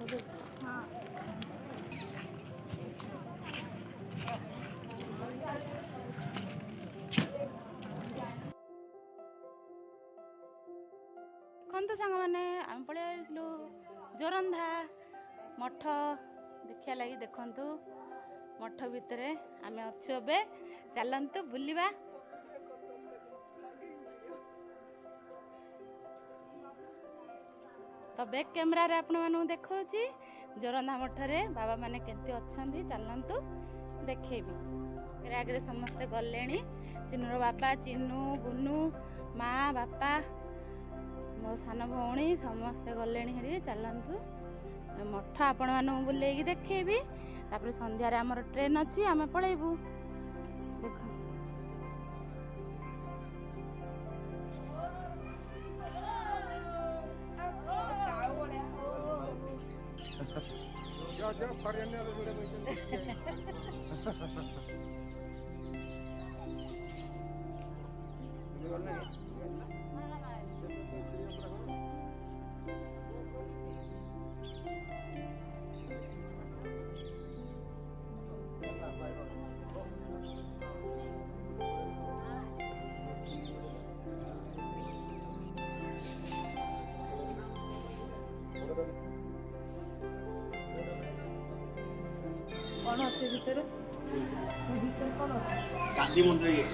ଦେଖନ୍ତୁ ସାଙ୍ଗମାନେ ଆମେ ପଳେଇ ଆସିଲୁ ଜୋରନ୍ଧା ମଠ ଦେଖିବା ଲାଗି। ଦେଖନ୍ତୁ ମଠ ଭିତରେ ଆମେ ଅଛୁ ଏବେ, ଚାଲନ୍ତୁ ବୁଲିବା। ତ ବ୍ୟାକ୍ କ୍ୟାମେରାରେ ଆପଣମାନଙ୍କୁ ଦେଖାଉଛି ଜୋରନ୍ଧା ମଠରେ ବାବା ମାନେ କେମିତି ଅଛନ୍ତି। ଚାଲନ୍ତୁ ଦେଖେଇବି। ଆଗରେ ସମସ୍ତେ ଗଲେଣି। ଚିନୁର ବାବା, ଚିନୁ, ଗୁନୁ, ମା, ବାପା, ମୋ ସାନ ଭଉଣୀ ସମସ୍ତେ ଗଲେଣି ହେରି। ଚାଲନ୍ତୁ ମଠ ଆପଣମାନଙ୍କୁ ବୁଲେଇକି ଦେଖେଇବି। ତାପରେ ସନ୍ଧ୍ୟାରେ ଆମର ଟ୍ରେନ୍ ଅଛି, ଆମେ ପଳେଇବୁ। ଦେଖ କଣ ଅଛି ଭିତରେ? ଭିତରେ କଣ ଅଛି? ଗାନ୍ଧୀ ମନ୍ଦିର।